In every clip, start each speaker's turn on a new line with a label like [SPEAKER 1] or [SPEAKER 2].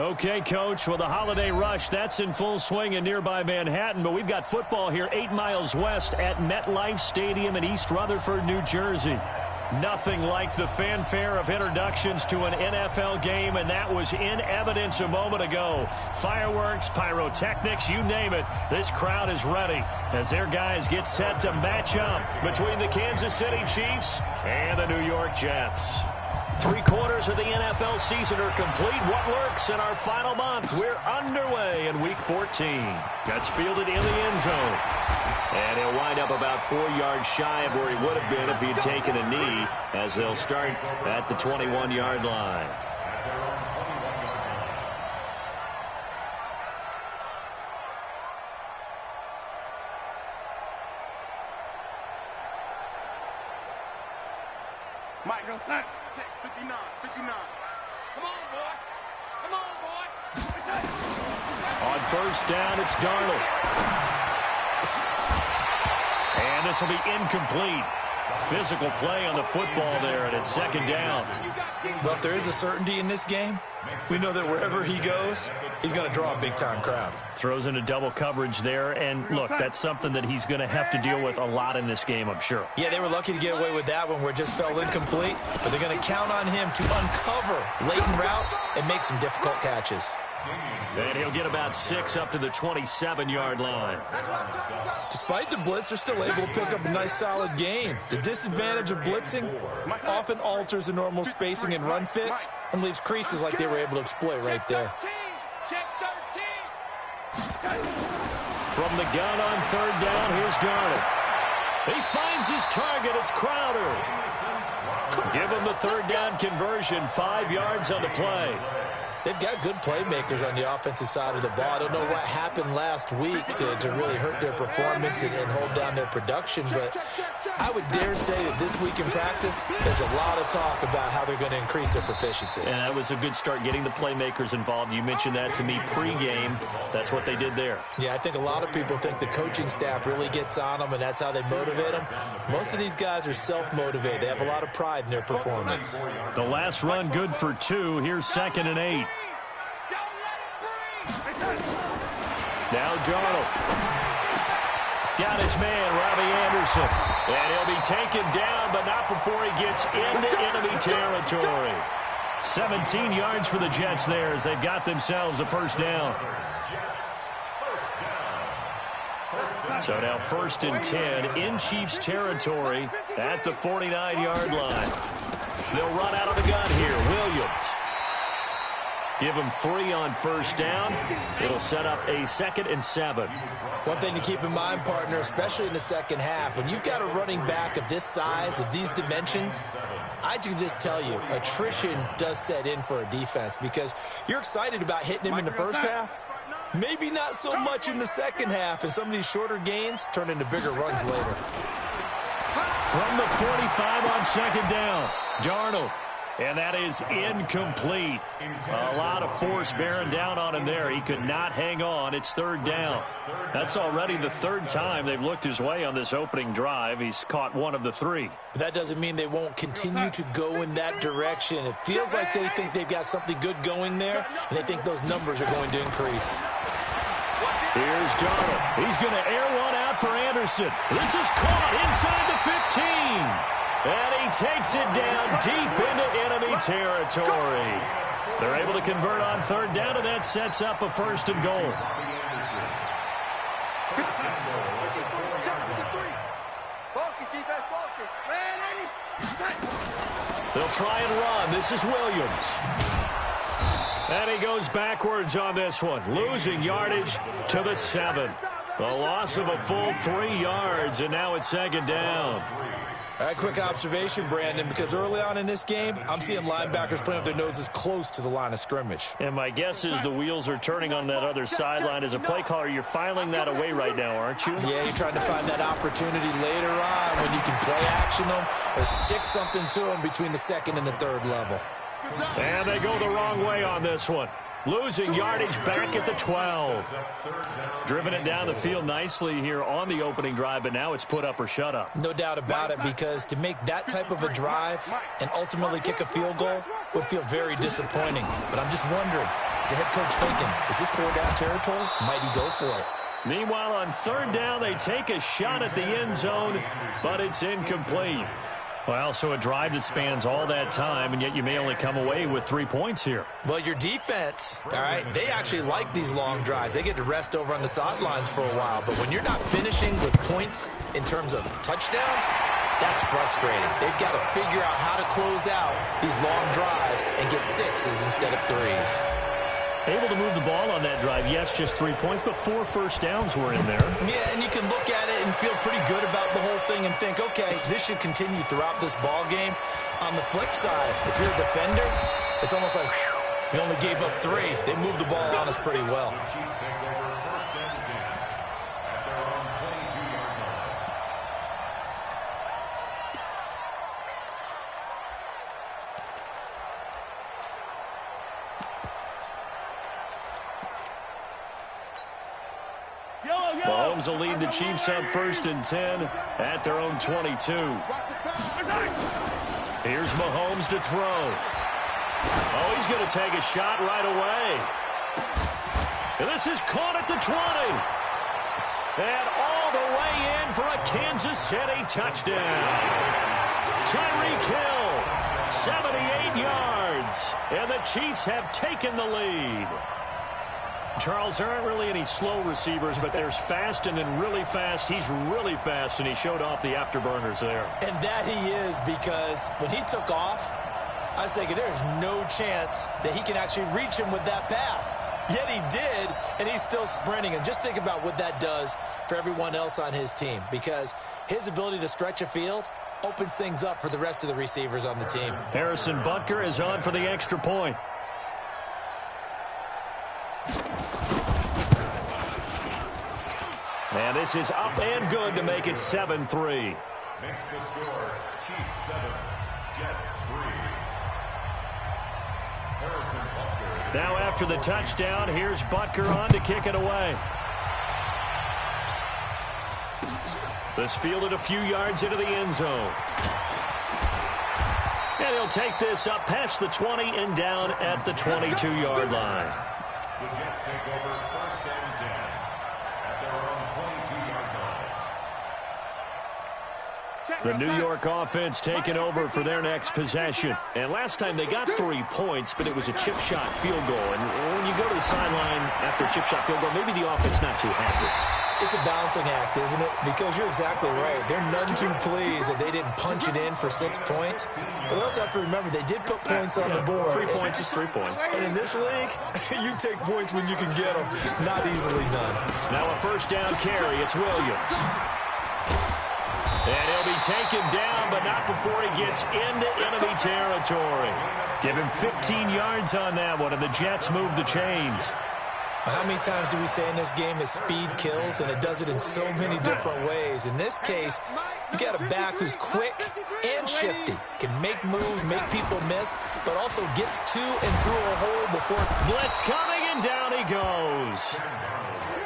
[SPEAKER 1] Okay, Coach, well, the holiday rush, that's in full swing in nearby Manhattan, but we've got football here 8 miles west at MetLife Stadium in East Rutherford, New Jersey. Nothing like the fanfare of introductions to an NFL game, and that was in evidence a moment ago. Fireworks, pyrotechnics, you name it. This crowd is ready as their guys get set to match up between the Kansas City Chiefs and the New York Jets. 3/4 of the NFL season are complete. What works in our final month? We're underway in Week 14. That's fielded in the end zone. And he'll wind up about 4 yards shy of where he would have been if he had taken a knee, as they'll start at the 21-yard line.
[SPEAKER 2] Mike, go set. Check 59, 59. Come on, boy. Come on, boy.
[SPEAKER 1] On first down, it's Darnold. And this will be incomplete. Physical play on the football there, and it's second down.
[SPEAKER 3] But there is a certainty in this game. We know that wherever he goes, he's going to draw a big-time crowd.
[SPEAKER 1] Throws into double coverage there, and look, that's something that he's going to have to deal with a lot in this game, I'm sure.
[SPEAKER 3] Yeah, they were lucky to get away with that one where it just fell incomplete, but they're going to count on him to uncover latent routes and make some difficult catches.
[SPEAKER 1] And he'll get about 6 up to the 27-yard line.
[SPEAKER 3] Despite the blitz, they're still able to pick up a nice, solid gain. The disadvantage of blitzing often alters the normal spacing and run fits and leaves creases like they were able to exploit right there.
[SPEAKER 1] From the gun on third down, here's Darnold. He finds his target. It's Crowder. Give him the third down conversion. 5 yards on the play.
[SPEAKER 3] They've got good playmakers on the offensive side of the ball. I don't know what happened last week to really hurt their performance and hold down their production, but I would dare say that this week in practice, there's a lot of talk about how they're going to increase their proficiency.
[SPEAKER 1] And that was a good start, getting the playmakers involved. You mentioned that to me pregame. That's what they did there.
[SPEAKER 3] Yeah, I think a lot of people think the coaching staff really gets on them, and that's how they motivate them. Most of these guys are self-motivated. They have a lot of pride in their performance.
[SPEAKER 1] The last run good for 2. Here's 2nd and 8. Now Darnold. Got his man, Robbie Anderson. And he'll be taken down, but not before he gets into enemy territory. 17 yards for the Jets there as they've got themselves a first down. So now 1st and 10 in Chiefs territory at the 49-yard line. They'll run out of the gun here. Williams. Give him 3 on first down. It'll set up a 2nd and 7.
[SPEAKER 3] One thing to keep in mind, partner, especially in the second half, when you've got a running back of this size, of these dimensions, I can just tell you, attrition does set in for a defense because you're excited about hitting him in the first half. Maybe not so much in the second half, and some of these shorter gains turn into bigger runs later.
[SPEAKER 1] From the 45 on 2nd down, Darnold. And that is incomplete. A lot of force bearing down on him there. He could not hang on. It's 3rd down. That's already the 3rd time they've looked his way on this opening drive. He's caught 1 of the 3.
[SPEAKER 3] But that doesn't mean they won't continue to go in that direction. It feels like they think they've got something good going there, and they think those numbers are going to increase.
[SPEAKER 1] Here's Darnold. He's going to air one out for Anderson. This is caught inside the 15. And he takes it down deep into enemy territory. They're able to convert on 3rd down, and that sets up a 1st and goal. They'll try and run. This is Williams. And he goes backwards on this one, losing yardage to the 7. A loss of a full 3 yards, and now it's 2nd down.
[SPEAKER 3] All right, quick observation, Brandon, because early on in this game, I'm seeing linebackers playing with their noses close to the line of scrimmage.
[SPEAKER 1] And my guess is the wheels are turning on that other sideline. As a play caller, you're filing that away right now, aren't you?
[SPEAKER 3] Yeah, you're trying to find that opportunity later on when you can play action them or stick something to them between the 2nd and the 3rd level.
[SPEAKER 1] And they go the wrong way on this one. Losing yardage back at the 12. Driven it down the field nicely here on the opening drive, but now it's put up or shut up.
[SPEAKER 3] No doubt about it, because to make that type of a drive and ultimately kick a field goal would feel very disappointing. But I'm just wondering, Is the head coach thinking, is this 4-down territory? Might he go for it?
[SPEAKER 1] Meanwhile, on 3rd down, they take a shot at the end zone, but it's incomplete. Well, so a drive that spans all that time, and yet you may only come away with 3 points here.
[SPEAKER 3] Well, your defense, all right, they actually like these long drives. They get to rest over on the sidelines for a while. But when you're not finishing with points in terms of touchdowns, that's frustrating. They've got to figure out how to close out these long drives and get 6s instead of 3s.
[SPEAKER 1] Able to move the ball on that drive. Yes, just 3 points, but 4 first downs were in there.
[SPEAKER 3] Yeah, and you can look at it and feel pretty good about the whole thing and think, okay, this should continue throughout this ball game. On the flip side, if you're a defender, it's almost like, whew, we only gave up 3. They moved the ball on us pretty well.
[SPEAKER 1] Mahomes will lead the Chiefs up 1st and 10 at their own 22. Here's Mahomes to throw. Oh, he's going to take a shot right away. And this is caught at the 20. And all the way in for a Kansas City touchdown. Tyreek Hill, 78 yards. And the Chiefs have taken the lead. Charles, there aren't really any slow receivers, but there's fast and then really fast. He's really fast, and he showed off the afterburners there.
[SPEAKER 3] And that he is, because when he took off, I was thinking there's no chance that he can actually reach him with that pass. Yet he did, and he's still sprinting. And just think about what that does for everyone else on his team, because his ability to stretch a field opens things up for the rest of the receivers on the team.
[SPEAKER 1] Harrison Butker is on for the extra point. And this is up and good to make it 7-3.
[SPEAKER 4] Makes the score Chiefs 7, Jets 3. Harrison Butker.
[SPEAKER 1] Now after the touchdown, here's Butker on to kick it away. This fielded a few yards into the end zone. And he'll take this up past the 20 and down at the 22-yard line.
[SPEAKER 4] The Jets take over 1st and 10 at their own 22-yard line.
[SPEAKER 1] The New York offense taking over for their next possession. And last time they got 3 points, but it was a chip shot field goal. And when you go to the sideline after a chip shot field goal, maybe the offense not too happy.
[SPEAKER 3] It's a balancing act, isn't it? Because you're exactly right. They're none too pleased that they didn't punch it in for 6 points. But they also have to remember they did put points on the board.
[SPEAKER 1] 3 points is 3 points.
[SPEAKER 3] And in this league, you take points when you can get them. Not easily done.
[SPEAKER 1] Now a 1st down carry. It's Williams. And he'll be taken down, but not before he gets into enemy territory. Give him 15 yards on that one, and the Jets move the chains.
[SPEAKER 3] How many times do we say in this game that speed kills, and it does it in so many different ways? In this case, you got a back who's quick and shifty, can make moves, make people miss, but also gets to and through a hole before.
[SPEAKER 1] Blitz coming, and down he goes.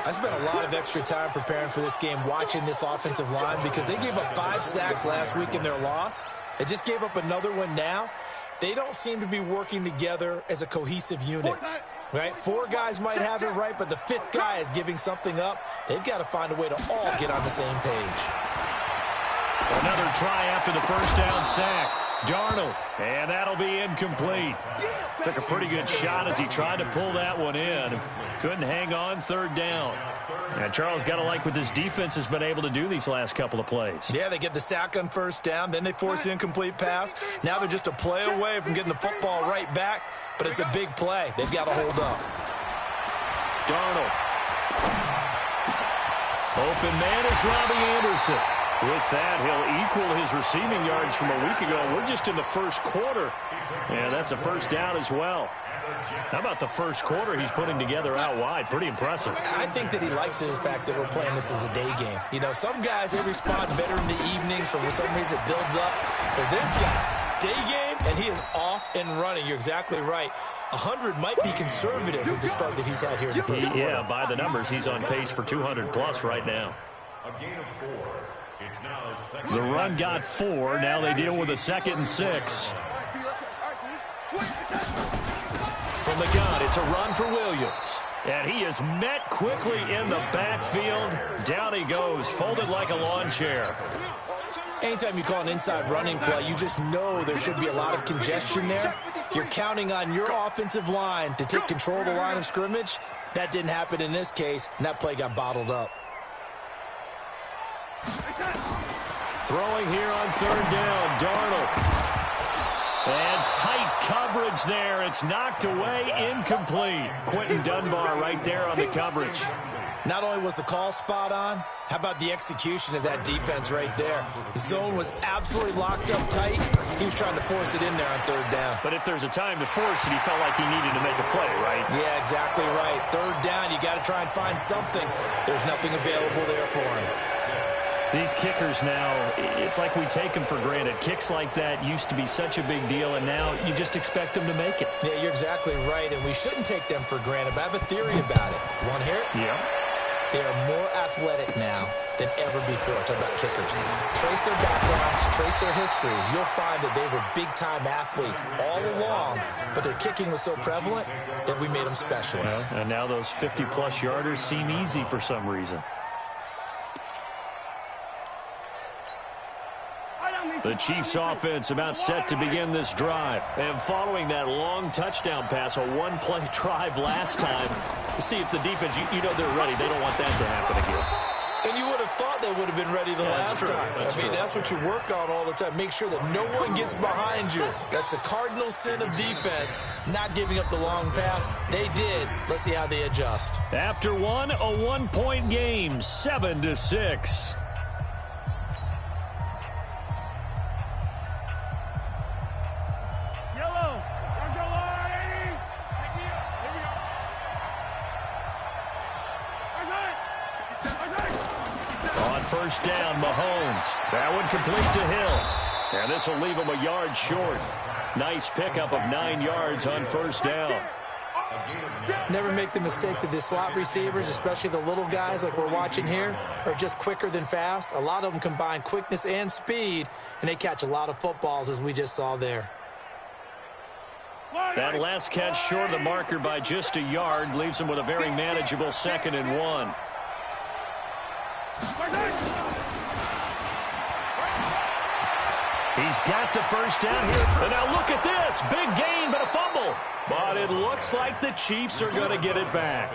[SPEAKER 3] I spent a lot of extra time preparing for this game, watching this offensive line, because they gave up 5 sacks last week in their loss. They just gave up another one now. They don't seem to be working together as a cohesive unit. Right? 4 guys might have it right, but the 5th guy is giving something up. They've got to find a way to all get on the same page.
[SPEAKER 1] Another try after the 1st down sack. Darnold, and that'll be incomplete. Took a pretty good shot as he tried to pull that one in. Couldn't hang on 3rd down. And Charles, got to like what this defense has been able to do these last couple of plays.
[SPEAKER 3] Yeah, they get the sack on 1st down, then they force the incomplete pass. Now they're just a play away from getting the football right back, but it's a big play. They've got to hold up.
[SPEAKER 1] Darnold. Open man is Robbie Anderson. With that, he'll equal his receiving yards from a week ago. We're just in the 1st quarter. And that's a 1st down as well. How about the 1st quarter he's putting together out wide? Pretty impressive.
[SPEAKER 3] I think that he likes the fact that we're playing this as a day game. You know, some guys, they respond better in the evenings. For some reason, it builds up. For this guy, day game, and he is off and running. You're exactly right. 100 might be conservative with the start that he's had here in the 1st quarter.
[SPEAKER 1] Yeah, by the numbers, he's on pace for 200-plus right now.
[SPEAKER 4] A gain of 4. It's now 2nd.
[SPEAKER 1] The run got 4. Now they deal with a 2nd and 6.
[SPEAKER 3] For
[SPEAKER 1] from the gun. It's a run for Williams. And he is met quickly in the backfield. Down he goes, folded like a lawn chair.
[SPEAKER 3] Anytime you call an inside running play, you just know there should be a lot of congestion there. You're counting on your offensive line to take control of the line of scrimmage. That didn't happen in this case, and that play got bottled up.
[SPEAKER 1] Throwing here on third down, Darnold. And tight coverage there. It's knocked away, incomplete. Quentin Dunbar right there on the coverage.
[SPEAKER 3] Not only was the call spot on, how about the execution of that defense right there? The zone was absolutely locked up tight. He was trying to force it in there on third down.
[SPEAKER 1] But if there's a time to force it, he felt like he needed to make a play, right?
[SPEAKER 3] Yeah, exactly right. Third down, you got to try and find something. There's nothing available there for him.
[SPEAKER 1] These kickers now, it's like we take them for granted. Kicks like that used to be such a big deal, and now you just expect them to make it.
[SPEAKER 3] Yeah, you're exactly right, and we shouldn't take them for granted, but I have a theory about it. You want to hear it?
[SPEAKER 1] Yeah.
[SPEAKER 3] They are more athletic now than ever before. Talk about kickers. Trace their backgrounds, trace their histories. You'll find that they were big-time athletes all along, but their kicking was so prevalent that we made them specialists.
[SPEAKER 1] Well, and now those 50-plus yarders seem easy for some reason. The Chiefs offense about set to begin this drive. And following that long touchdown pass, a one-play drive last time, to see if the defense, you know they're ready. They don't want that to happen again.
[SPEAKER 3] And you would have thought they would have been ready the last time. That's what you work on all the time. Make sure that no one gets behind you. That's the cardinal sin of defense, not giving up the long pass. They did. Let's see how they adjust.
[SPEAKER 1] After one, a one-point game, 7-6. First down, Mahomes. That one complete to Hill. And this will leave him a yard short. Nice pickup of 9 yards on first down.
[SPEAKER 3] Never make the mistake that the slot receivers, especially the little guys like we're watching here, are just quicker than fast. A lot of them combine quickness and speed, and they catch a lot of footballs, as we just saw there.
[SPEAKER 1] That last catch short of the marker by just a yard leaves him with a very manageable 2nd and 1. He's got the first down here. And now look at this. Big gain, but a fumble. But it looks like the Chiefs are going to get it back.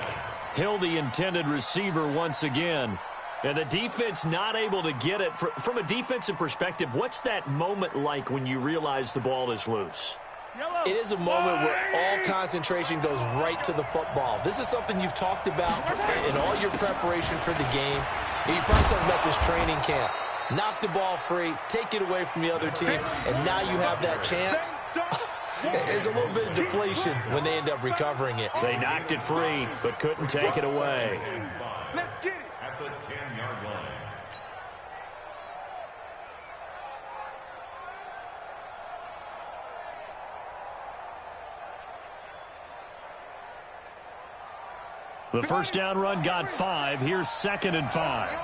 [SPEAKER 1] Hill, the intended receiver once again. And the defense not able to get it. From a defensive perspective, what's that moment like when you realize the ball is loose?
[SPEAKER 3] It is a moment where all concentration goes right to the football. This is something you've talked about in all your preparation for the game. You probably talked about this training camp. Knock the ball free, take it away from the other team, and now you have that chance. There's a little bit of deflation when they end up recovering it.
[SPEAKER 1] They knocked it free, but couldn't take it away.
[SPEAKER 2] Let's get it.
[SPEAKER 4] At the 10-yard line.
[SPEAKER 1] The first down run got 5. Here's 2nd and 5.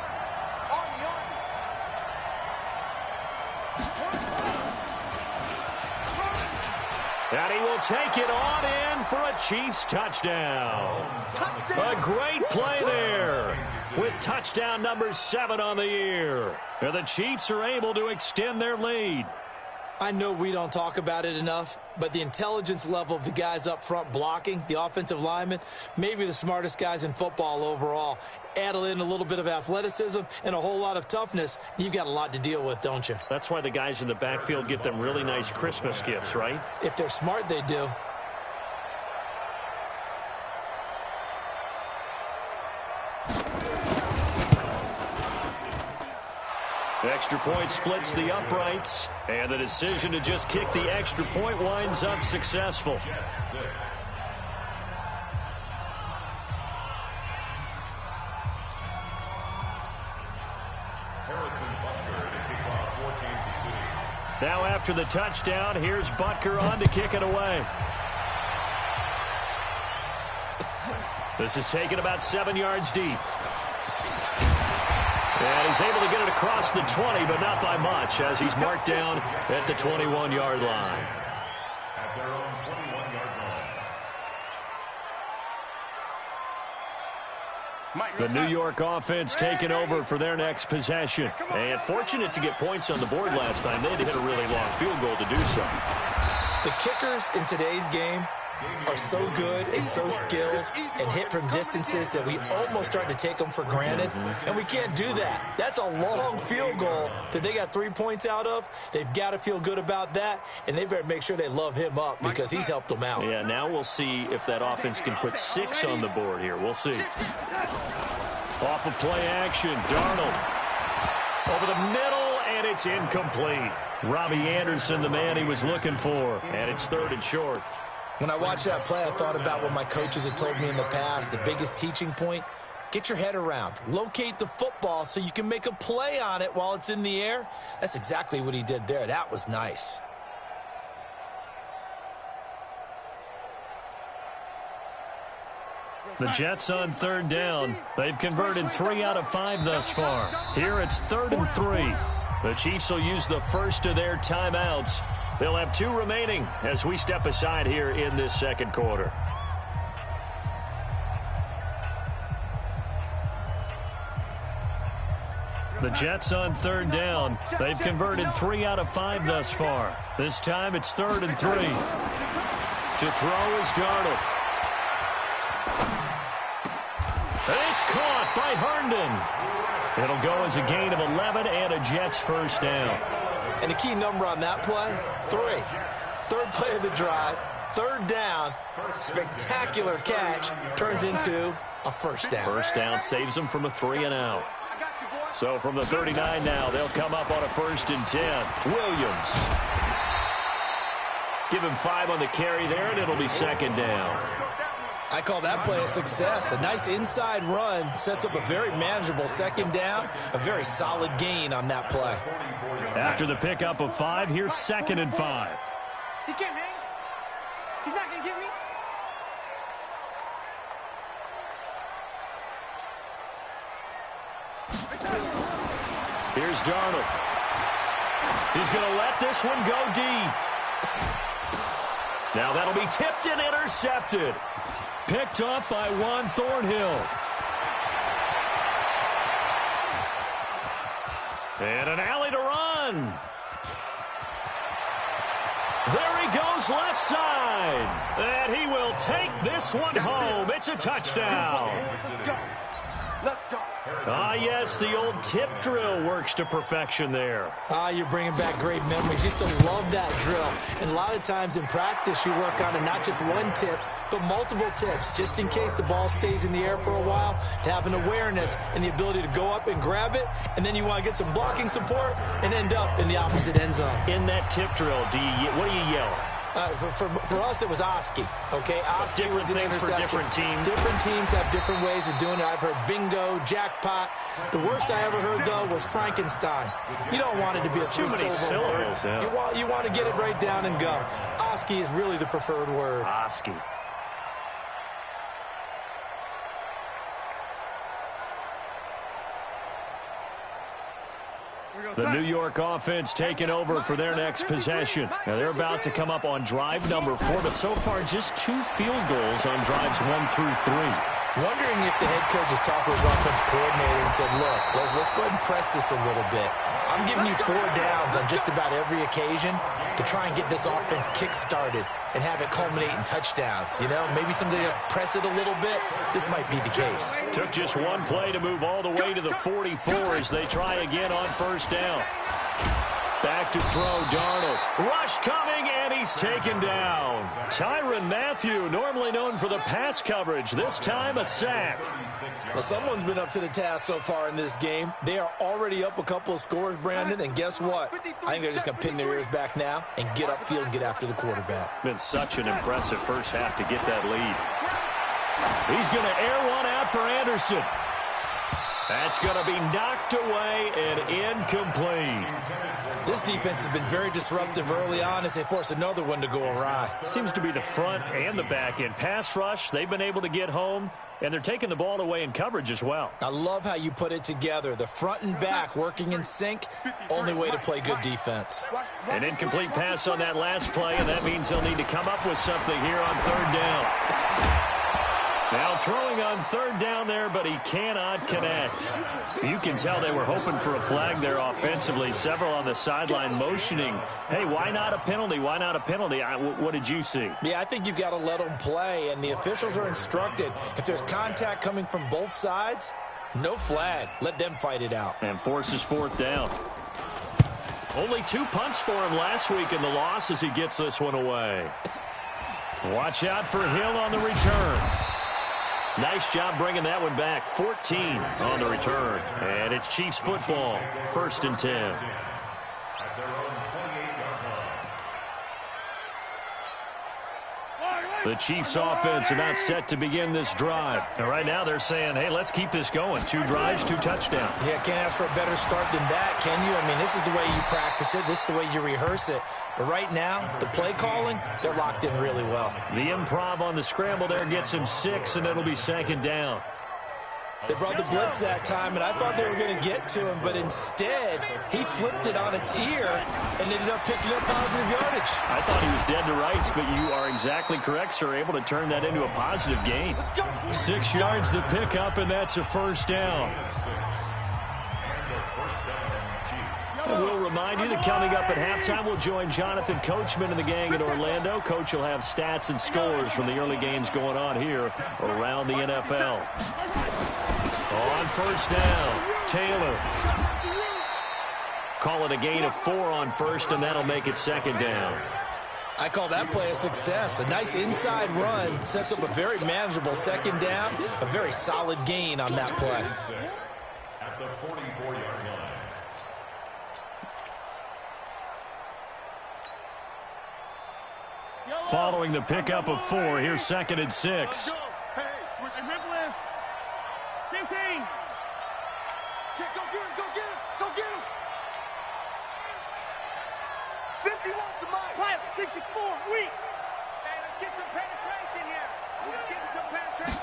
[SPEAKER 1] And he will take it on in for a Chiefs touchdown. A great play there with touchdown number 7 on the year. And the Chiefs are able to extend their lead.
[SPEAKER 3] I know we don't talk about it enough, but the intelligence level of the guys up front blocking, the offensive linemen, maybe the smartest guys in football overall. Add in a little bit of athleticism and a whole lot of toughness, you've got a lot to deal with, don't you?
[SPEAKER 1] That's why the guys in the backfield get them really nice Christmas gifts, right?
[SPEAKER 3] If they're smart, they do.
[SPEAKER 1] The extra point splits the uprights, and the decision to just kick the extra point winds up successful. Now after the touchdown, here's Butker on to kick it away. This is taken about 7 yards deep. And he's able to get it across the 20, but not by much, as he's marked down at the 21-yard line.
[SPEAKER 4] At their own 21-yard line.
[SPEAKER 1] The New York offense taking over for their next possession. And fortunate to get points on the board last time. They had to hit a really long field goal to do so.
[SPEAKER 3] The kickers in today's game are so good and so skilled and hit from distances that we almost start to take them for granted, and we can't do that. That's a long field goal that they got 3 points out of. They've got to feel good about that, and they better make sure they love him up because he's helped them out.
[SPEAKER 1] Yeah, now we'll see if that offense can put 6 on the board here. We'll see. Off of play action, Darnold over the middle, and it's incomplete. Robbie Anderson, the man he was looking for, and it's 3rd and short.
[SPEAKER 3] When I watched that play, I thought about what my coaches had told me in the past. The biggest teaching point, get your head around. Locate the football so you can make a play on it while it's in the air. That's exactly what he did there. That was nice.
[SPEAKER 1] The Jets on 3rd down. They've converted 3 out of 5 thus far. Here it's 3rd and 3. The Chiefs will use the first of their timeouts. They'll have 2 remaining as we step aside here in this second quarter. The Jets on 3rd down. They've converted 3 out of 5 thus far. This time it's 3rd and 3. To throw is Darnold. It's caught by Herndon. It'll go as a gain of 11 and a Jets first down.
[SPEAKER 3] And the key number on that play, 3. 3rd play of the drive, 3rd down, spectacular catch, turns into a first down.
[SPEAKER 1] First down saves them from a 3 and out. So from the 39 now, they'll come up on a 1st and 10. Williams. Give him 5 on the carry there, and it'll be 2nd down.
[SPEAKER 3] I call that play a success. A nice inside run sets up a very manageable 2nd down, a very solid gain on that play.
[SPEAKER 1] After the pickup of 5, here's 2nd and 5.
[SPEAKER 2] He can't hang. He's not going to get me.
[SPEAKER 1] Here's Darnold. He's going to let this one go deep. Now that'll be tipped and intercepted. Picked up by Juan Thornhill. And an alley to run. There he goes left side. And he will take this one home. It's a touchdown.
[SPEAKER 2] Let's go. Let's go.
[SPEAKER 1] Ah, yes, the old tip drill works to perfection there.
[SPEAKER 3] Ah, you're bringing back great memories. Used to love that drill. And a lot of times in practice, you work on it, not just one tip, but multiple tips, just in case the ball stays in the air for a while, to have an awareness and the ability to go up and grab it, and then you want to get some blocking support and end up in the opposite end zone.
[SPEAKER 1] In that tip drill, what do you yell?
[SPEAKER 3] For us, it was Oski. Okay, Oski was an interception.
[SPEAKER 1] For different teams.
[SPEAKER 3] Different teams have different ways of doing it. I've heard bingo, jackpot. The worst I ever heard, though, was Frankenstein. You don't want it to be a three-syllable word.
[SPEAKER 1] Yeah.
[SPEAKER 3] You want to get it right down and go. Oski is really the preferred word.
[SPEAKER 1] Oski. The New York offense taking over for their next possession. Now, they're about to come up on drive number 4, but so far just 2 field goals on drives 1 through 3.
[SPEAKER 3] Wondering if the head coach has talked to his offense coordinator and said, look, let's go ahead and press this a little bit. I'm giving you 4 downs on just about every occasion to try and get this offense kick-started and have it culminate in touchdowns. You know, maybe someday to press it a little bit. This might be the case.
[SPEAKER 1] Took just 1 play to move all the way to the 44 as they try again on first down. Back to throw, Darnold. Rush coming, and he's taken down. Tyrann Mathieu, normally known for the pass coverage, this time a sack.
[SPEAKER 3] Well, someone's been up to the task so far in this game. They are already up a couple of scores, Brandon, and guess what? I think they're just going to pin their ears back now and get upfield and get after the quarterback.
[SPEAKER 1] Been such an impressive first half to get that lead. He's going to air one out for Anderson. That's going to be knocked away and incomplete.
[SPEAKER 3] This defense has been very disruptive early on as they force another one to go awry.
[SPEAKER 1] Seems to be the front and the back end. Pass rush, they've been able to get home, and they're taking the ball away in coverage as well.
[SPEAKER 3] I love how you put it together. The front and back working in sync, only way to play good defense.
[SPEAKER 1] An incomplete pass on that last play, and that means they'll need to come up with something here on third down. Now throwing on third down there, but he cannot connect. You can tell they were hoping for a flag there offensively. Several on the sideline motioning, hey, why not a penalty? Why not a penalty? What did you see?
[SPEAKER 3] Yeah, I think you've got to let them play, and the officials are instructed. If there's contact coming from both sides, no flag. Let them fight it out.
[SPEAKER 1] And forces fourth down. Only 2 punts for him last week in the loss as he gets this one away. Watch out for Hill on the return. Nice job bringing that one back. 14 on the return. And it's Chiefs football. 1st and 10. The Chiefs offense are not set to begin this drive. And right now they're saying, hey, let's keep this going. 2 drives, 2 touchdowns.
[SPEAKER 3] Yeah, can't ask for a better start than that, can you? I mean, this is the way you practice it. This is the way you rehearse it. But right now, the play calling, they're locked in really well.
[SPEAKER 1] The improv on the scramble there gets him 6, and it'll be 2nd down.
[SPEAKER 3] They brought the blitz that time, and I thought they were going to get to him, but instead, he flipped it on its ear and ended up picking up positive yardage.
[SPEAKER 1] I thought he was dead to rights, but you are exactly correct, sir. Able to turn that into a positive gain. 6 yards the pickup, and that's a 1st down. And we'll remind you that coming up at halftime, we'll join Jonathan Coachman and the gang in Orlando. Coach will have stats and scores from the early games going on here around the NFL. On 1st down, Taylor. Call it a gain of 4 on 1st, and that'll make it 2nd down.
[SPEAKER 3] I call that play a success. A nice inside run sets up a very manageable 2nd down. A very solid gain on that play.
[SPEAKER 4] At the 44-yard line.
[SPEAKER 1] Following the pickup of 4, here's 2nd and 6.
[SPEAKER 2] Hey, switch and rip left. 15. Check, go get him, go get him, go get him. 50 off the mic. Right, 64, weak. Hey, let's get some penetration here. Let's get some penetration.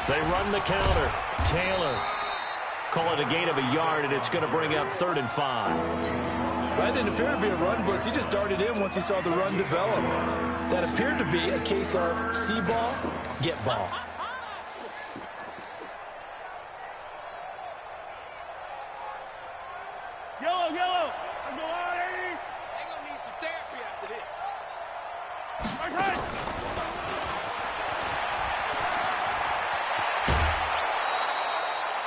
[SPEAKER 1] They run the counter. Taylor. Call it a gain of a yard, and it's going to bring up 3rd and 5.
[SPEAKER 3] That didn't appear to be a run blitz. He just darted in once he saw the run develop. That appeared to be a case of see ball, get ball.
[SPEAKER 2] Yellow, yellow. Let's go on, 80. They're going to need some therapy after this.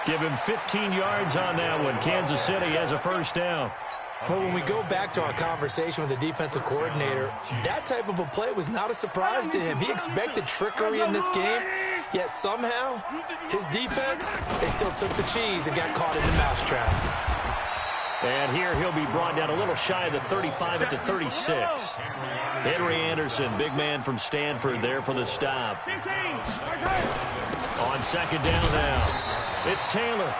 [SPEAKER 1] Give him 15 yards on that one. Kansas City has a 1st down.
[SPEAKER 3] Well, when we go back to our conversation with the defensive coordinator, that type of a play was not a surprise to him. He expected trickery in this game, yet somehow his defense, they still took the cheese and got caught in the mousetrap.
[SPEAKER 1] And here he'll be brought down a little shy of the 35 at the 36. Henry Anderson, big man from Stanford, there for the stop. On 2nd down now, it's Taylor.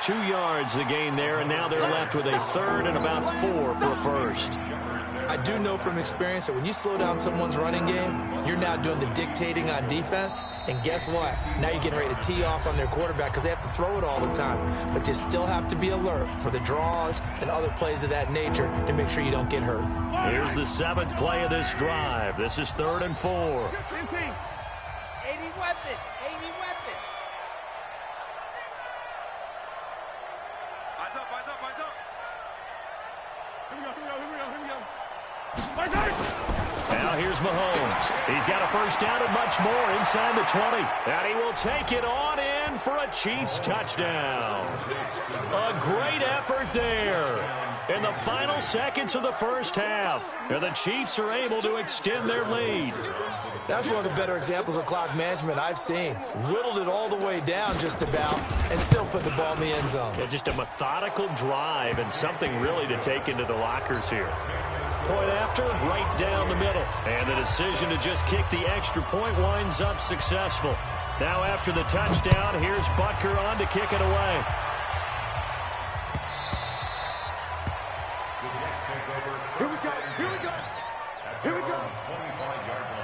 [SPEAKER 1] 2 yards the gain there, and now they're left with a 3rd and about 4 for a 1st.
[SPEAKER 3] I do know from experience that when you slow down someone's running game, you're now doing the dictating on defense, and guess what? Now you're getting ready to tee off on their quarterback because they have to throw it all the time. But you still have to be alert for the draws and other plays of that nature to make sure you don't get hurt.
[SPEAKER 1] Here's the 7th play of this drive. This is 3rd and 4.
[SPEAKER 2] 80 weapon, 80 weapon. Eyes up, eyes up, eyes up. Here we go.
[SPEAKER 1] Now here's Mahomes. He's got a 1st down and much more inside the 20. And he will take it on in for a Chiefs touchdown. A great effort there in the final seconds of the 1st half. And the Chiefs are able to extend their lead.
[SPEAKER 3] That's one of the better examples of clock management I've seen. Whittled it all the way down just about and still put the ball in the end zone.
[SPEAKER 1] Yeah, just a methodical drive and something really to take into the lockers here. Point after, right down the middle. And the decision to just kick the extra point winds up successful. Now after the touchdown, here's Butker on to kick it away.
[SPEAKER 2] Here we go.
[SPEAKER 4] 25-yard line.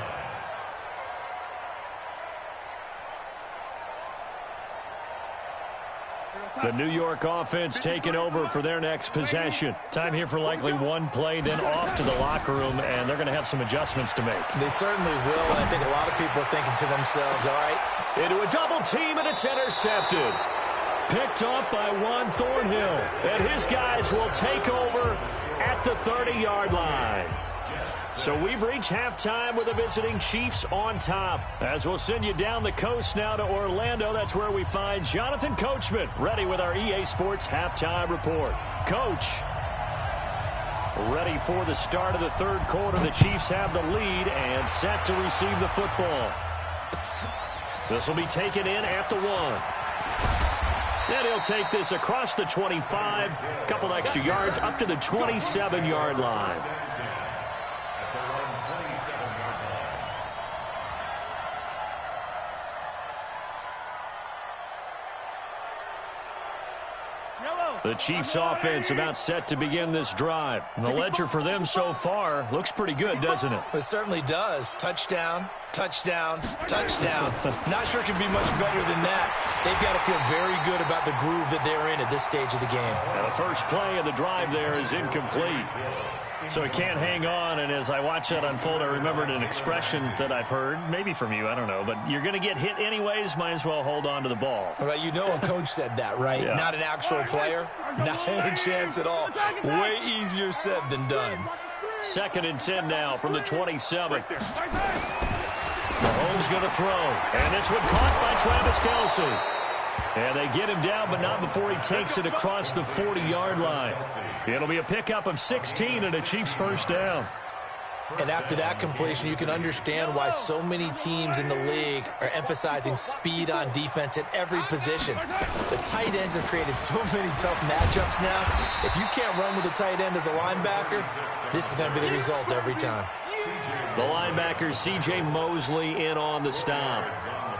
[SPEAKER 1] The New York offense taking over for their next possession. Time here for likely one play, then off to the locker room, and they're going to have some adjustments to make.
[SPEAKER 3] They certainly will, and I think a lot of people are thinking to themselves, all right.
[SPEAKER 1] Into a double team, and it's intercepted. Picked off by Juan Thornhill, and his guys will take over at the 30-yard line. So we've reached halftime with the visiting Chiefs on top. As we'll send you down the coast now to Orlando, that's where we find Jonathan Coachman, ready with our EA Sports halftime report. Coach, ready for the start of the third quarter. The Chiefs have the lead and set to receive the football. This will be taken in at the 1. And he'll take this across the 25, a couple extra yards up to the 27-yard line. The Chiefs offense about set to begin this drive. And the ledger for them so far looks pretty good, doesn't it?
[SPEAKER 3] It certainly does. Touchdown, touchdown, touchdown. Not sure it can be much better than that. They've got to feel very good about the groove that they're in at this stage of the game.
[SPEAKER 1] And the first play of the drive there is incomplete. So he can't hang on, and as I watch that unfold, I remembered an expression that I've heard, maybe from you, I don't know, but you're going to get hit anyways, might as well hold on to the ball.
[SPEAKER 3] Well, you know a coach said that, right? Yeah. Not an actual player, not any chance at all. Way easier said than done.
[SPEAKER 1] 2nd and 10 now from the 27. Mahomes going to throw, and this one caught by Travis Kelce. And they get him down, but not before he takes it across the 40-yard line. It'll be a pickup of 16 and a Chiefs first down.
[SPEAKER 3] And after that completion, you can understand why so many teams in the league are emphasizing speed on defense at every position. The tight ends have created so many tough matchups now. If you can't run with a tight end as a linebacker, this is going to be the result every time.
[SPEAKER 1] The linebacker, C.J. Mosley, in on the stop.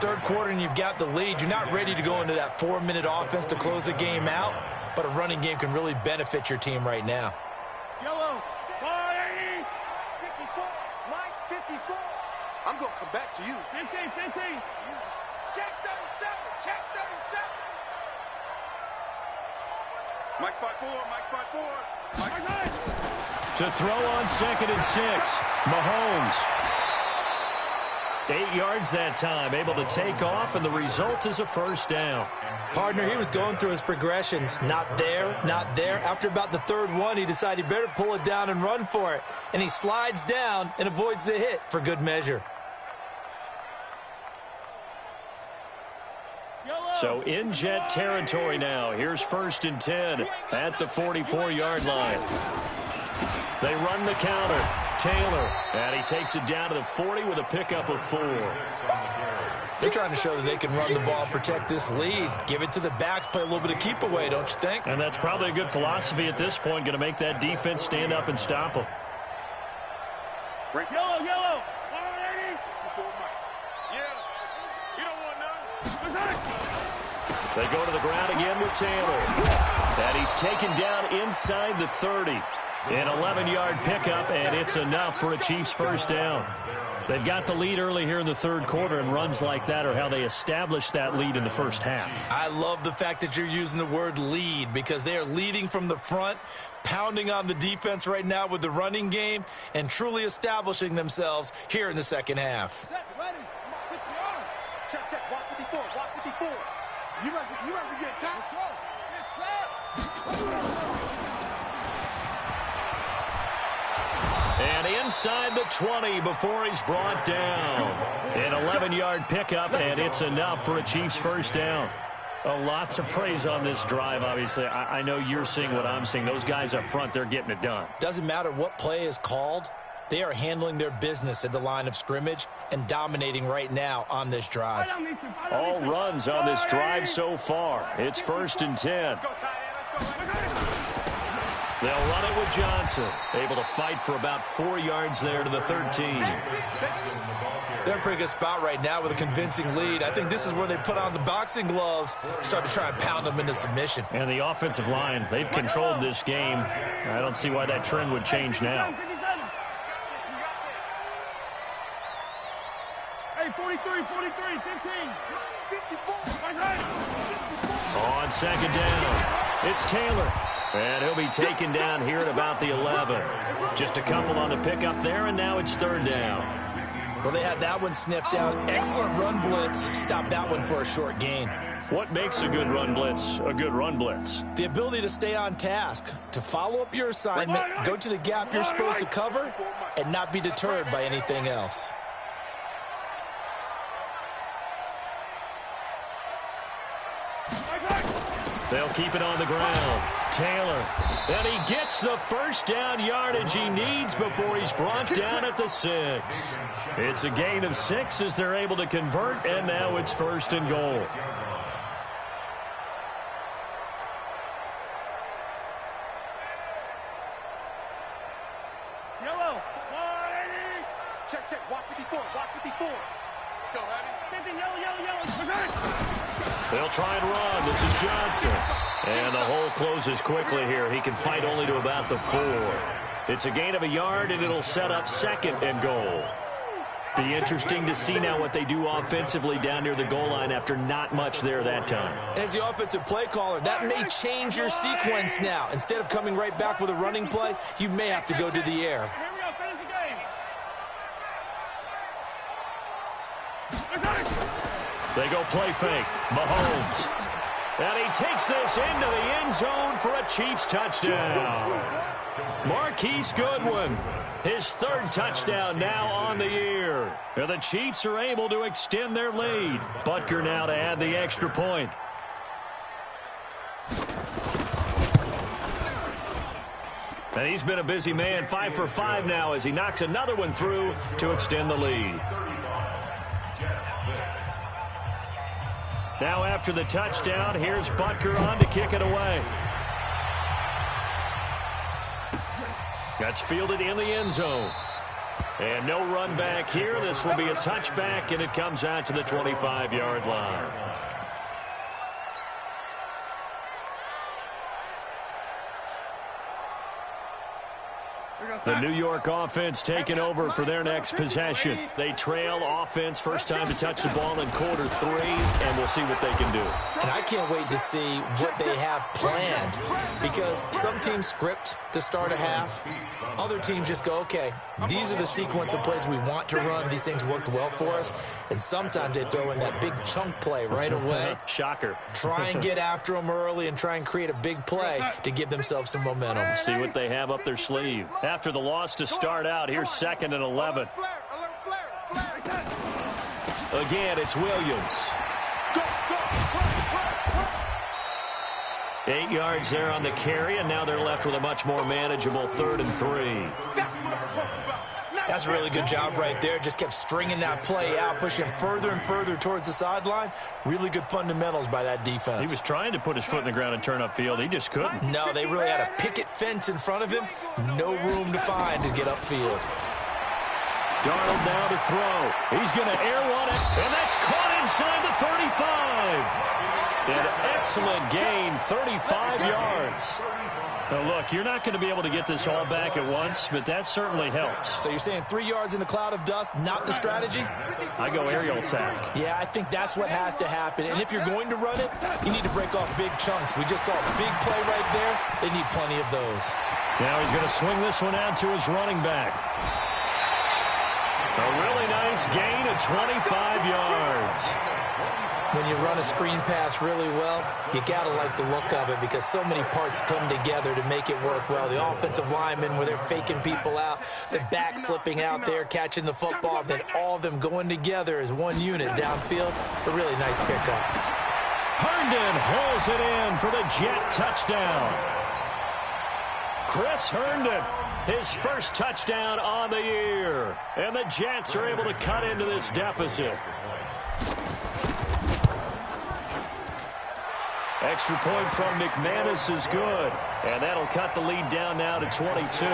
[SPEAKER 3] Third quarter and you've got the lead. You're not ready to go into that 4-minute offense to close the game out, but a running game can really benefit your team right now.
[SPEAKER 2] Yellow, 580, 54, Mike 54. I'm going to come back to you. 15. Check 37, check 37. Mike 5-4, Mike 5-4. Mike 9.
[SPEAKER 1] To throw on 2nd and 6, Mahomes. 8 yards that time, able to take off, and the result is a first down.
[SPEAKER 3] Partner, he was going through his progressions. Not there, not there. After about the third one, he decided he better pull it down and run for it. And he slides down and avoids the hit for good measure.
[SPEAKER 1] So in Jet territory now. Here's 1st and 10 at the 44-yard line. They run the counter. Taylor, and he takes it down to the 40 with a pickup of 4.
[SPEAKER 3] They're trying to show that they can run the ball, protect this lead, give it to the backs, play a little bit of keep away, don't you think?
[SPEAKER 1] And that's probably a good philosophy at this point, going to make that defense stand up and stop them.
[SPEAKER 2] Yellow. 180. Yeah. You don't want none.
[SPEAKER 1] They go to the ground again with Taylor. And he's taken down inside the 30. An 11-yard pickup, and it's enough for a Chiefs first down. They've got the lead early here in the third quarter, and runs like that are how they established that lead in the first half.
[SPEAKER 3] I love the fact that you're using the word lead, because they are leading from the front, pounding on the defense right now with the running game, and truly establishing themselves here in the second half.
[SPEAKER 2] Check, ready. 60 yards. Check. Walk 54. You must be getting time. Let's go. Get set.
[SPEAKER 1] And inside the 20 before he's brought down. An 11-yard pickup, and it's enough for a Chiefs first down. A lot to praise on this drive, obviously. I know you're seeing what I'm seeing. Those guys up front, they're getting it done.
[SPEAKER 3] Doesn't matter what play is called. They are handling their business at the line of scrimmage and dominating right now on this drive.
[SPEAKER 1] All runs on this drive so far. It's 1st and 10. They'll run it with Johnson. Able to fight for about 4 yards there to the 13.
[SPEAKER 3] They're in a pretty good spot right now with a convincing lead. I think this is where they put on the boxing gloves, start to try and pound them into submission.
[SPEAKER 1] And the offensive line, they've controlled this game. I don't see why that trend would change now.
[SPEAKER 2] Hey, 43, 15. 54.
[SPEAKER 1] On second down, it's Taylor. And he'll be taken down here at about the 11. Just a couple on the pickup there, and now it's third down.
[SPEAKER 3] Well, they had that one sniffed out. Excellent run blitz. Stopped that one for a short gain.
[SPEAKER 1] What makes a good run blitz a good run blitz?
[SPEAKER 3] The ability to stay on task, to follow up your assignment, go to the gap you're supposed to cover, and not be deterred by anything else.
[SPEAKER 1] They'll keep it on the ground. Taylor. And he gets the first down yardage he needs before he's brought down at the 6. It's a gain of 6 as they're able to convert, and now it's first and goal.
[SPEAKER 2] Yellow. 180. Check. Watch 54. Watch 54. Let's go, Hattie. Yellow.
[SPEAKER 1] They'll try and run. This is Johnson. And the hole closes quickly here. He can fight only to about the 4. It's a gain of a yard, and it'll set up second and goal. Be interesting to see now what they do offensively down near the goal line after not much there that time.
[SPEAKER 3] As the offensive play caller, that may change your sequence now. Instead of coming right back with a running play, you may have to go to the air.
[SPEAKER 1] They go play fake. Mahomes. And he takes this into the end zone for a Chiefs touchdown. Marquise Goodwin, his third touchdown now on the year. And the Chiefs are able to extend their lead. Butker now to add the extra point. And he's been a busy man, 5 for 5 now as he knocks another one through to extend the lead. Now after the touchdown, here's Butker on to kick it away. That's fielded in the end zone. And no run back here. This will be a touchback, and it comes out to the 25-yard line. The New York offense taking over for their next possession. They trail offense, first time to touch the ball in quarter 3, and we'll see what they can do.
[SPEAKER 3] And I can't wait to see what they have planned, because some teams script to start a half. Other teams just go, okay, these are the sequence of plays we want to run. These things worked well for us. And sometimes they throw in that big chunk play right away.
[SPEAKER 1] Shocker.
[SPEAKER 3] Try and get after them early and try and create a big play to give themselves some momentum.
[SPEAKER 1] See what they have up their sleeve. After the loss to start out, here's 2nd and 11. Again, it's Williams. 8 yards there on the carry, and now they're left with a much more manageable 3rd and 3.
[SPEAKER 3] That's a really good job right there. Just kept stringing that play out, pushing further and further towards the sideline. Really good fundamentals by that defense.
[SPEAKER 1] He was trying to put his foot in the ground and turn upfield. He just couldn't.
[SPEAKER 3] No, they really had a picket fence in front of him. No room to find to get upfield.
[SPEAKER 1] Darnold now to throw. He's going to air one, and that's caught inside the 35. An excellent gain, 35 yards. Now, look, you're not going to be able to get this all back at once, but that certainly helps.
[SPEAKER 3] So you're saying 3 yards in a cloud of dust, not the strategy?
[SPEAKER 1] I go aerial attack.
[SPEAKER 3] Yeah, I think that's what has to happen. And if you're going to run it, you need to break off big chunks. We just saw a big play right there. They need plenty of those.
[SPEAKER 1] Now he's going to swing this one out to his running back. A really nice gain of 25 yards.
[SPEAKER 3] When you run a screen pass really well, you got to like the look of it because so many parts come together to make it work well. The offensive linemen, where they're faking people out, the back slipping out there, catching the football, then all of them going together as one unit downfield. A really nice pickup.
[SPEAKER 1] Herndon hauls it in for the Jet touchdown. Chris Herndon, his first touchdown on the year. And the Jets are able to cut into this deficit. Extra point from McManus is good. And that'll cut the lead down now to 22.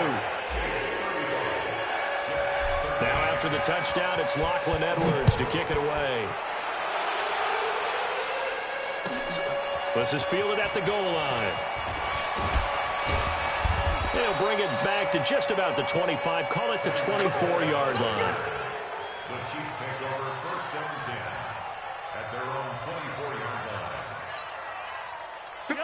[SPEAKER 1] Now after the touchdown, it's Lachlan Edwards to kick it away. This is fielded at the goal line. They'll bring it back to just about the 25. Call it the 24-yard line.
[SPEAKER 4] The Chiefs take over 1st and 10 at their own 24-yard line.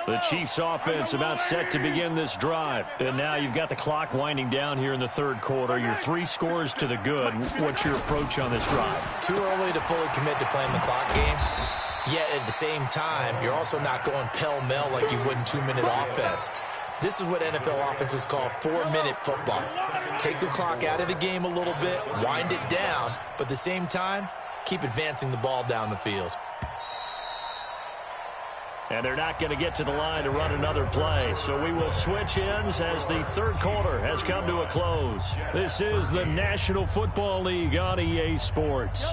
[SPEAKER 1] The Chiefs offense about set to begin this drive. And now you've got the clock winding down here in the third quarter. You're 3 scores to the good. What's your approach on this drive?
[SPEAKER 3] Too early to fully commit to playing the clock game. Yet at the same time, you're also not going pell-mell like you would in 2-minute offense. This is what NFL offenses call 4-minute football. Take the clock out of the game a little bit, wind it down, but at the same time, keep advancing the ball down the field.
[SPEAKER 1] And they're not going to get to the line to run another play. So we will switch ends as the third quarter has come to a close. This is the National Football League on EA Sports.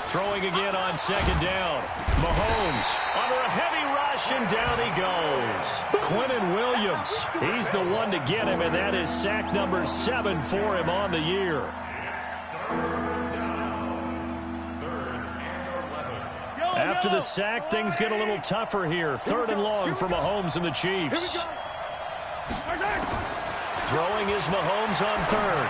[SPEAKER 1] Throwing again on second down. Mahomes under a heavy rush, and down he goes. Quinnen Williams, he's the one to get him, and that is sack number 7 for him on the year. After the sack, things get a little tougher here. 3rd and long for Mahomes and the Chiefs. Throwing is Mahomes on 3rd.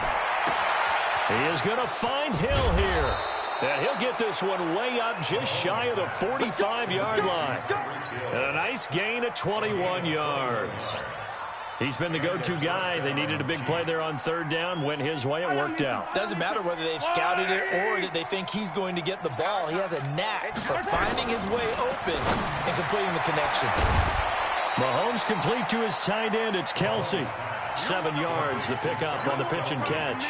[SPEAKER 1] He is going to find Hill here. And he'll get this one way up just shy of the 45-yard line. And a nice gain of 21 yards. He's been the go-to guy. They needed a big play there on 3rd down. Went his way. It worked out.
[SPEAKER 3] Doesn't matter whether they've scouted it or that they think he's going to get the ball. He has a knack for finding his way open and completing the connection.
[SPEAKER 1] Mahomes complete to his tight end. It's Kelsey. 7 yards, the pickup on the pitch and catch.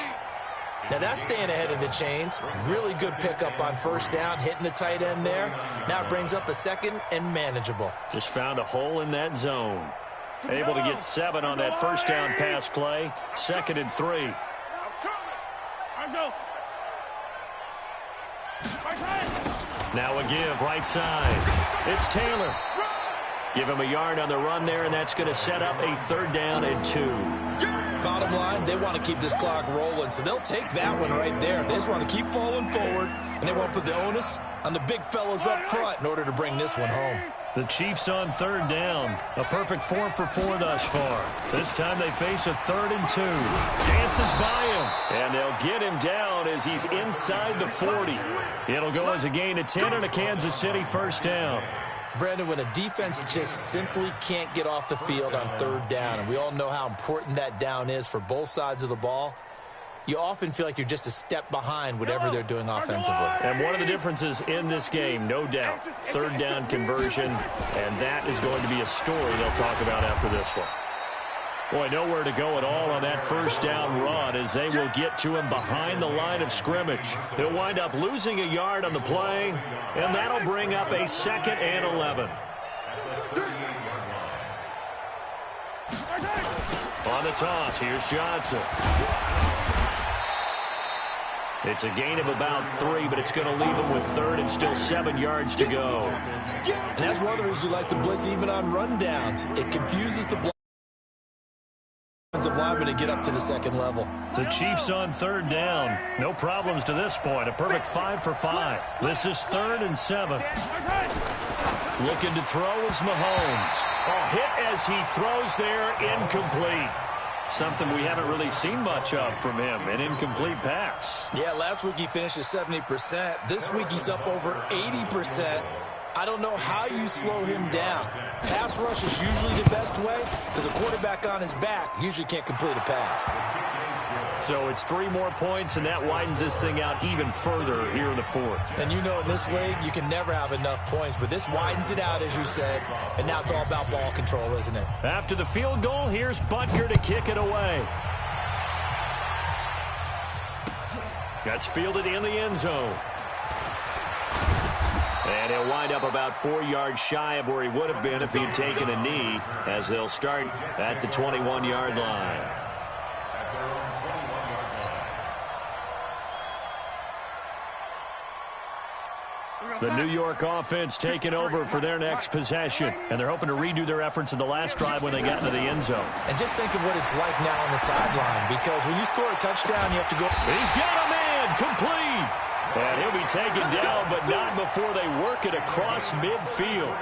[SPEAKER 3] Now that's staying ahead of the chains. Really good pickup on 1st down, hitting the tight end there. Now it brings up a 2nd and manageable.
[SPEAKER 1] Just found a hole in that zone. Able to get 7 on that 1st down pass play. 2nd and 3. Now a give right side. It's Taylor. Give him a yard on the run there, and that's going to set up a 3rd down and 2.
[SPEAKER 3] Bottom line, they want to keep this clock rolling, so they'll take that one right there. They just want to keep falling forward, and they want to put the onus on the big fellas up front in order to bring this one home.
[SPEAKER 1] The Chiefs on 3rd down. A perfect 4 for 4 thus far. This time they face a 3rd and 2. Dances by him, and they'll get him down as he's inside the 40. It'll go as a gain of 10 and a Kansas City 1st down.
[SPEAKER 3] Brandon, when a defense just simply can't get off the field on 3rd down, and we all know how important that down is for both sides of the ball, you often feel like you're just a step behind whatever they're doing offensively.
[SPEAKER 1] And one of the differences in this game, no doubt, 3rd down conversion, and that is going to be a story they'll talk about after this one. Boy, nowhere to go at all on that 1st down run as they will get to him behind the line of scrimmage. He'll wind up losing a yard on the play, and that'll bring up a 2nd and 11. On the toss, here's Johnson. It's a gain of about 3, but it's going to leave him with 3rd and still 7 yards to go.
[SPEAKER 3] And that's one of the reasons you like to blitz even on rundowns. It confuses the offensive lineman to get up to the 2nd level.
[SPEAKER 1] The Chiefs on 3rd down. No problems to this point. A perfect 5 for 5. This is 3rd and 7. Looking to throw is Mahomes. A hit as he throws there, incomplete. Something we haven't really seen much of from him, an incomplete pass.
[SPEAKER 3] Yeah, last week he finished at 70%. This week he's up over 80%. I don't know how you slow him down. Pass rush is usually the best way because a quarterback on his back usually can't complete a pass.
[SPEAKER 1] So it's 3 more points, and that widens this thing out even further here in the 4th.
[SPEAKER 3] And you know in this league, you can never have enough points, but this widens it out, as you said, and now it's all about ball control, isn't it?
[SPEAKER 1] After the field goal, here's Butker to kick it away. That's fielded in the end zone. And he'll wind up about 4 yards shy of where he would have been if he'd taken a knee, as they'll start at the 21-yard line. The New York offense taking over for their next possession, and they're hoping to redo their efforts in the last drive when they got into the end zone.
[SPEAKER 3] And just think of what it's like now on the sideline, because when you score a touchdown, you have to go.
[SPEAKER 1] He's got a man, complete. And he'll be taken down, but not before they work it across midfield.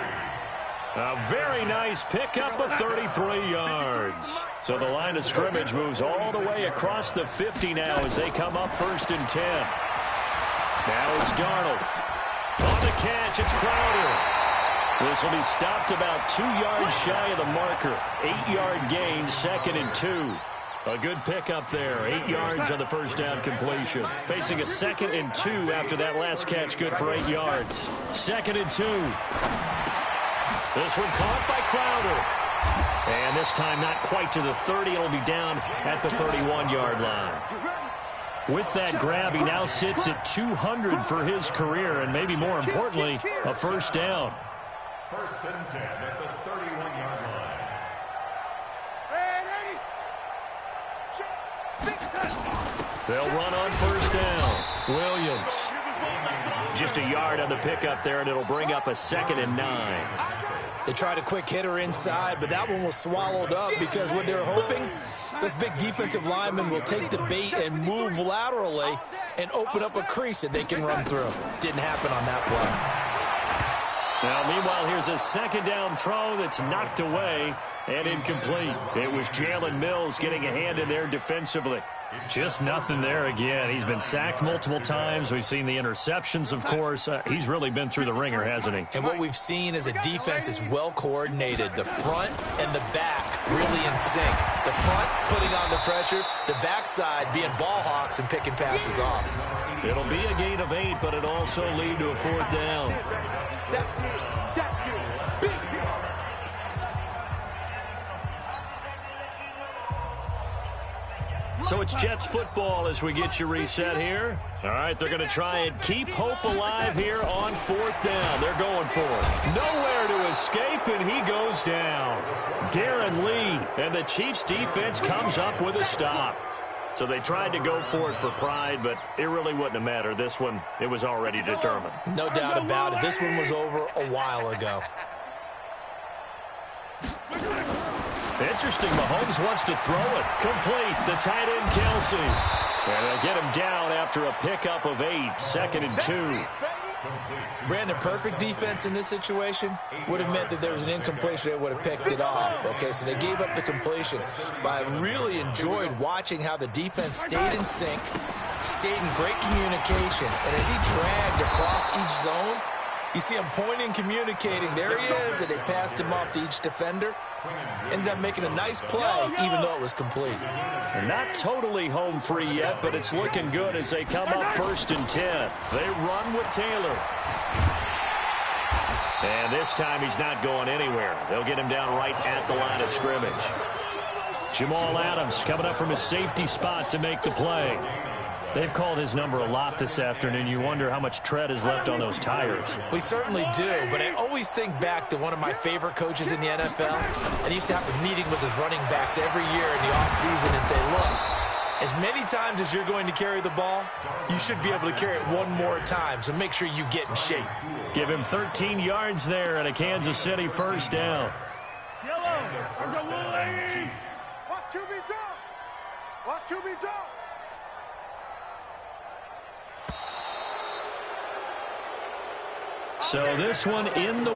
[SPEAKER 1] A very nice pickup of 33 yards. So the line of scrimmage moves all the way across the 50 now as they come up 1st and 10. Now it's Darnold. On the catch, it's Crowder. This will be stopped about 2 yards shy of the marker. 8-yard gain, 2nd and 2. A good pickup there. 8 yards on the first down completion. Facing a 2nd and 2 after that last catch, good for 8 yards. 2nd and 2. This one caught by Crowder. And this time not quite to the 30. It'll be down at the 31-yard line. With that grab, he now sits at 200 for his career, and maybe more importantly, a first down.
[SPEAKER 4] 1st and 10 at the 31-yard line.
[SPEAKER 1] They'll run on first down. Williams. Just a yard on the pickup there, and it'll bring up a 2nd and 9.
[SPEAKER 3] They tried a quick hitter inside, but that one was swallowed up because what they're hoping, this big defensive lineman will take the bait and move laterally and open up a crease that they can run through. Didn't happen on that play.
[SPEAKER 1] Now, meanwhile, here's a 2nd down throw that's knocked away and incomplete. It was Jalen Mills getting a hand in there defensively. Just nothing there again. He's been sacked multiple times. We've seen the interceptions, of course. He's really been through the ringer, hasn't he?
[SPEAKER 3] And what we've seen is a defense that's well coordinated. The front and the back really in sync. The front putting on the pressure, the backside being ball hawks and picking passes off.
[SPEAKER 1] It'll be a gain of 8, but it'll also lead to a 4th down. So it's Jets football as we get you reset here. All right, they're going to try and keep hope alive here on 4th down. They're going for it. Nowhere to escape, and he goes down. Darren Lee, and the Chiefs defense comes up with a stop. So they tried to go for it for pride, but it really wouldn't have mattered. This one, it was already determined.
[SPEAKER 3] No doubt about it. This one was over a while ago.
[SPEAKER 1] Interesting, Mahomes wants to throw it. Complete, the tight end Kelsey. And they'll get him down after a pickup of 8, 2nd and 2.
[SPEAKER 3] Brandon, perfect defense in this situation would have meant that there was an incompletion. They would have picked it off. Okay, so they gave up the completion. But I really enjoyed watching how the defense stayed in sync, stayed in great communication. And as he dragged across each zone, you see him pointing, communicating. There he is, and they passed him off to each defender. Ended up making a nice play, even though it was complete.
[SPEAKER 1] They're not totally home free yet, but it's looking good as they come up 1st and 10. They run with Taylor. And this time he's not going anywhere. They'll get him down right at the line of scrimmage. Jamal Adams coming up from his safety spot to make the play. They've called his number a lot this afternoon. You wonder how much tread is left on those tires.
[SPEAKER 3] We certainly do, but I always think back to one of my favorite coaches in the NFL, and he used to have a meeting with his running backs every year in the offseason and say, look, as many times as you're going to carry the ball, you should be able to carry it one more time, so make sure you get in shape.
[SPEAKER 1] Give him 13 yards there and a Kansas City first down.
[SPEAKER 2] Watch QB drop. Watch QB drop.
[SPEAKER 1] So this one in the